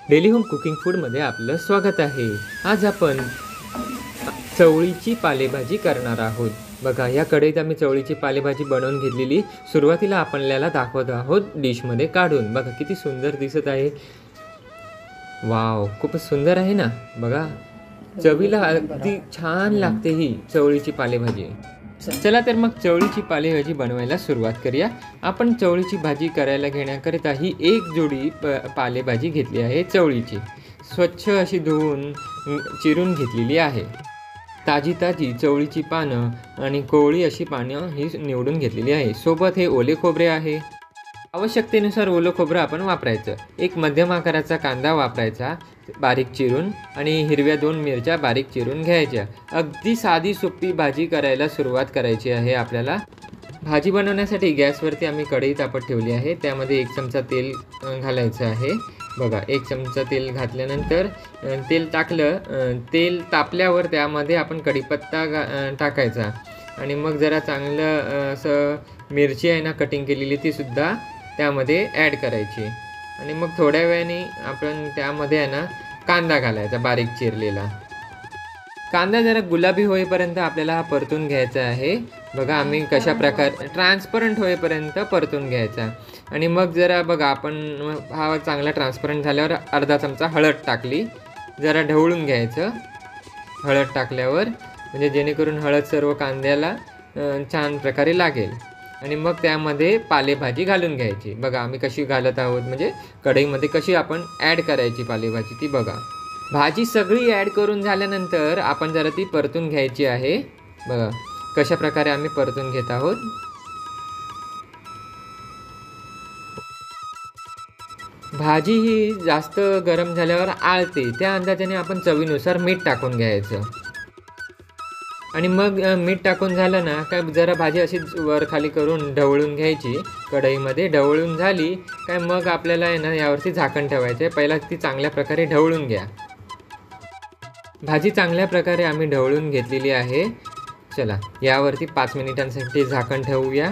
Daily home cooking फूडमध्ये आपलं स्वागत आहे। आज आपण चवळीची पालेभाजी करणार आहोत। बघा, या कढईत आम्ही चवळीची पालेभाजी बनवून घेतलेली। सुरुवातीला आपल्याला दाखवत आहोत डिशमध्ये काढून। बघा किती सुंदर दिसत आहे। वाव, खूपच सुंदर आहे ना। बघा, चवीला अगदी छान लागते ही चवळीची पालेभाजी। चला तर मग चवळीची पालेभाजी बनवायला सुरुवात करूया। आपण चवळीची भाजी करायला घेण्याकरिता ही एक जोडी पालेभाजी घेतली आहे। चवळीची स्वच्छ अशी धुवून चिरून घेतलेली आहे। ताजी चवळीची पानं आणि कोवळी अशी पानं ही निवडून घेतलेली आहे। सोबत हे ओले खोबरे आहे। आवश्यकतेनुसार ओलं खोबरं आपण वापरायचं। एक मध्यम आकाराचा कांदा वापरायचा बारीक चिरून, आणि हिरव्या 2 मिरच्या बारीक चिरून घ्यायच्या। अगदी साधी सोपी भाजी करायला सुरुवात करायची आहे आपल्याला। भाजी बनवण्यासाठी गॅसवरती आम्ही कढई तापत ठेवली आहे। त्यामध्ये 1 चमचा तेल घालायचं आहे। बघा, 1 चमचा तेल घातल्यानंतर तेल टाकलं, तेल तापल्यावर त्यामध्ये आपण कढीपत्ता टाकायचा, आणि मग जरा चांगलं असं मिरची आहे ना कटिंग केलेली ती सुद्धा त्यामध्ये ॲड करायची, आणि मग थोड्या वेळाने आपण त्यामध्ये आहे ना कांदा घालायचा बारीक चिरलेला। कांदा जरा गुलाबी होईपर्यंत आपल्याला परतून घ्यायचा आहे। बघा, आम्ही कशा प्रकारे ट्रान्सपरंट होईपर्यंत परतून घ्यायचा, आणि मग जरा बघा आपण हा चांगला ट्रान्सपरंट झाल्यावर अर्धा चमचा हळद टाकली, जरा ढवळून घ्यायचं। हळद टाकल्यावर म्हणजे जेणेकरून हळद सर्व कांद्याला छान प्रकारे लागेल, आणि मग त्यामध्ये पालेभाजी घालून घ्यायची। बघा आम्ही कशी घालत आहोत, म्हणजे कढईमध्ये कशी आपण ॲड करायची पालेभाजी ती बघा। भाजी सगळी ॲड करून झाल्यानंतर आपण जरा ती परतून घ्यायची आहे। बघा कशा प्रकारे आम्ही परतून घेत आहोत। भाजी ही जास्त गरम झाल्यावर आळते, त्या अंदाजाने आपण चवीनुसार मीठ टाकून घ्यायचं, आणि मग मीठ टाकून झालं ना काय जरा भाजी अशी वर खाली करून ढवळून घ्यायची कढईमध्ये। ढवळून झाली काय मग आपल्याला आहे ना यावरती झाकण ठेवायचं आहे। पहिला ती चांगल्या प्रकारे ढवळून घ्या। भाजी चांगल्या प्रकारे आम्ही ढवळून घेतलेली आहे। चला यावरती 5 मिनिटांसाठी झाकण ठेवूया।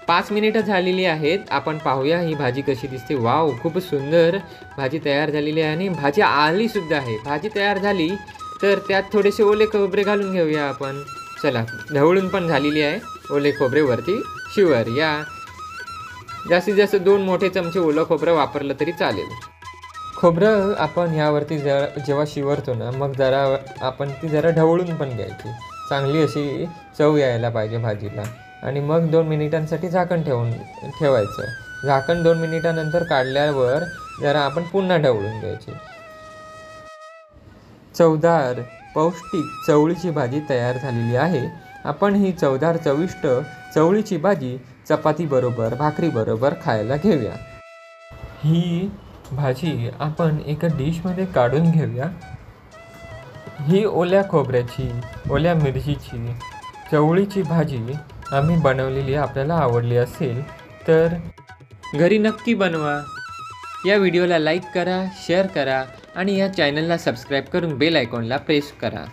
5 मिनिटं झालेली आहेत। आपण पाहूया ही भाजी कशी दिसते। वाव, खूप सुंदर भाजी तयार झालेली आहे, आणि भाजी आली सुद्धा आहे। भाजी तयार झाली तर त्यात थोडेसे ओले खोबरे घालून घेऊया आपण। चला, ढवळून पण झालेली आहे। ओले खोबरे वरती शिवर या। जास्तीत जास्त 2 मोठे चमचे ओलं खोबरं वापरलं तरी चालेल। खोबरं आपण ह्यावरती जेव्हा शिवरतो ना, मग जरा आपण ती जरा ढवळून पण घ्यायची, चांगली अशी चव यायला पाहिजे भाजीला, आणि मग 2 मिनिटांसाठी झाकण ठेवायचं। झाकण 2 मिनिटानंतर काढल्यावर जरा आपण पुन्हा ढवळून घ्यायची। चवदार पौष्टिक चवळीची भाजी तयार झालेली आहे। आपण ही चवदार चविष्ट चवळीची भाजी चपातीबरोबर भाकरीबरोबर खायला घेऊया। ही भाजी आपण एका डिशमध्ये काढून घेऊया। ही ओल्या खोबऱ्याची, ओल्या मिरचीची चवळीची भाजी आम्ही बनवलेली आपल्याला आवडली असेल तर घरी नक्की बनवा। या व्हिडिओला लाईक करा, शेअर करा, आणि या चॅनलला सबस्क्राईब करून बेल आयकॉनला प्रेस करा।